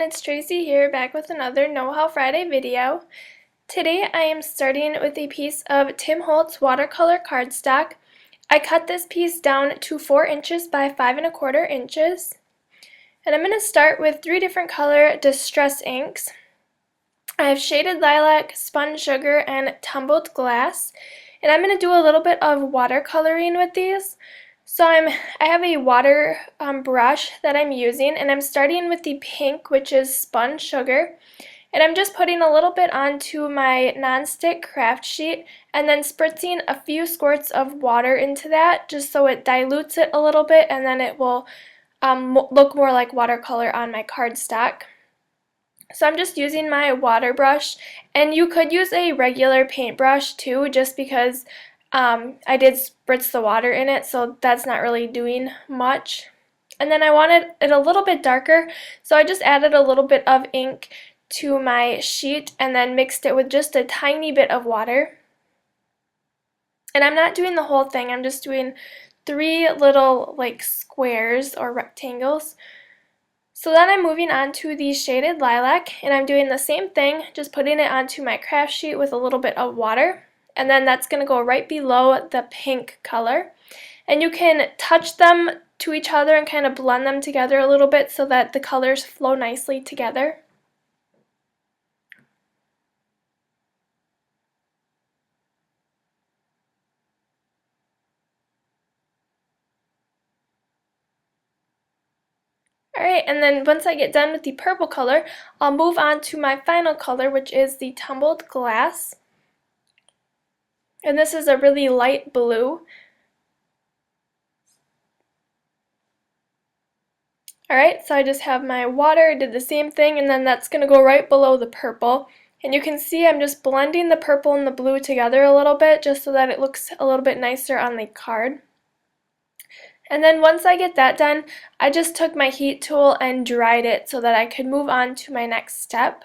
it's Tracy here, back with another Know How Friday video. Today I am starting with a piece of Tim Holtz watercolor cardstock. I cut this piece down to 4 inches by 5 1/4 inches. And I'm going to start with 3 different color distress inks. I have Shaded Lilac, Spun Sugar, and Tumbled Glass. And I'm going to do a little bit of watercoloring with these. So I have a water brush that I'm using, and I'm starting with the pink, which is Spun Sugar. And I'm just putting a little bit onto my nonstick craft sheet and then spritzing a few squirts of water into that just so it dilutes it a little bit, and then it will look more like watercolor on my cardstock. So I'm just using my water brush, and you could use a regular paintbrush too, just because I did spritz the water in it, so that's not really doing much. And then I wanted it a little bit darker, so I just added a little bit of ink to my sheet and then mixed it with just a tiny bit of water. And I'm not doing the whole thing, I'm just doing 3 little like squares or rectangles. So then I'm moving on to the Shaded Lilac, and I'm doing the same thing, just putting it onto my craft sheet with a little bit of water. And then that's going to go right below the pink color. And you can touch them to each other and kind of blend them together a little bit so that the colors flow nicely together. Alright, and then once I get done with the purple color, I'll move on to my final color, which is the Tumbled Glass. And this is a really light blue. Alright, so I just have my water, did the same thing, and then that's going to go right below the purple. And you can see I'm just blending the purple and the blue together a little bit just so that it looks a little bit nicer on the card. And then once I get that done, I just took my heat tool and dried it so that I could move on to my next step.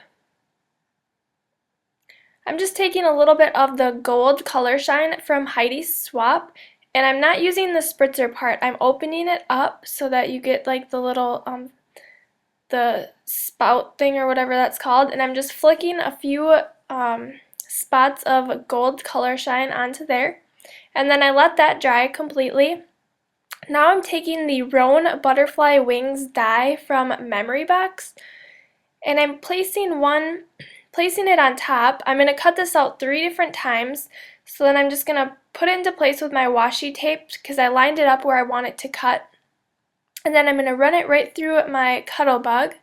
I'm just taking a little bit of the gold color shine from Heidi Swap, and I'm not using the spritzer part. I'm opening it up so that you get like the little the spout thing or whatever that's called, and I'm just flicking a few spots of gold color shine onto there, and then I let that dry completely. Now I'm taking the Roan Butterfly Wings die from Memory Box, and I'm placing it on top. I'm going to cut this out 3 different times, so then I'm just going to put it into place with my washi tape because I lined it up where I want it to cut. And then I'm going to run it right through my Cuttlebug.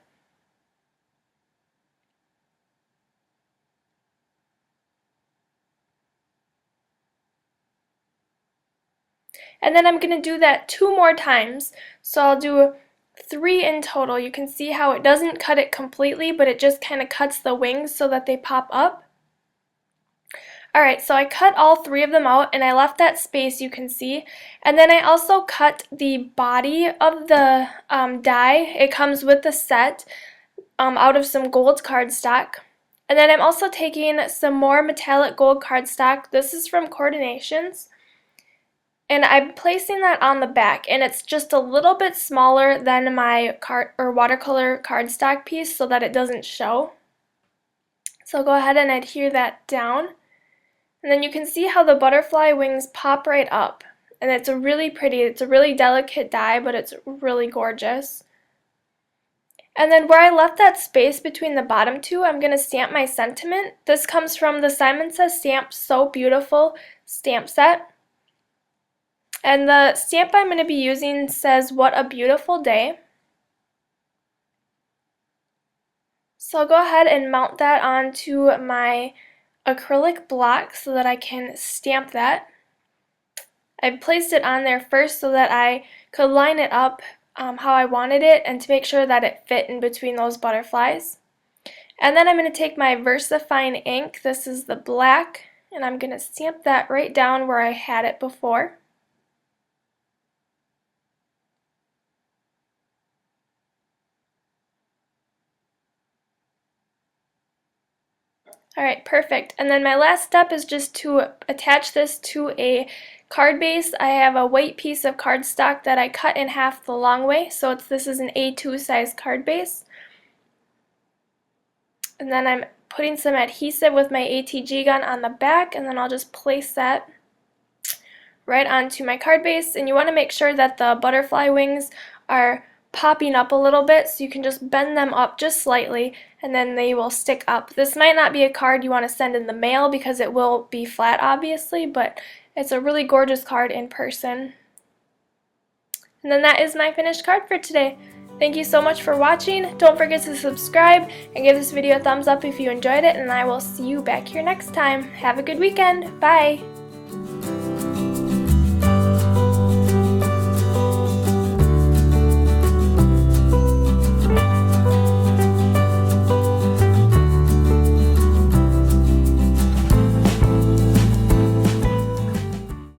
And then I'm going to do that 2 more times, so I'll do 3 in total. You can see how it doesn't cut it completely, but it just kind of cuts the wings so that they pop up. Alright, so I cut all 3 of them out, and I left that space, you can see. And then I also cut the body of the die. It comes with the set out of some gold cardstock. And then I'm also taking some more metallic gold cardstock. This is from Coordinations. And I'm placing that on the back, and it's just a little bit smaller than my watercolor cardstock piece so that it doesn't show. So I'll go ahead and adhere that down. And then you can see how the butterfly wings pop right up. And it's a really pretty, it's a really delicate die, but it's really gorgeous. And then where I left that space between the bottom 2, I'm going to stamp my sentiment. This comes from the Simon Says Stamp So Beautiful stamp set. And the stamp I'm going to be using says, "What a Beautiful Day." So I'll go ahead and mount that onto my acrylic block so that I can stamp that. I placed it on there first so that I could line it up how I wanted it and to make sure that it fit in between those butterflies. And then I'm going to take my VersaFine ink, this is the black, and I'm going to stamp that right down where I had it before. Alright, perfect. And then my last step is just to attach this to a card base. I have a white piece of cardstock that I cut in half the long way, so this is an A2 size card base. And then I'm putting some adhesive with my ATG gun on the back, and then I'll just place that right onto my card base. And you want to make sure that the butterfly wings are popping up a little bit, so you can just bend them up just slightly and then they will stick up. This might not be a card you want to send in the mail because it will be flat obviously, but it's a really gorgeous card in person. And then that is my finished card for today. Thank you so much for watching. Don't forget to subscribe and give this video a thumbs up if you enjoyed it, and I will see you back here next time. Have a good weekend. Bye!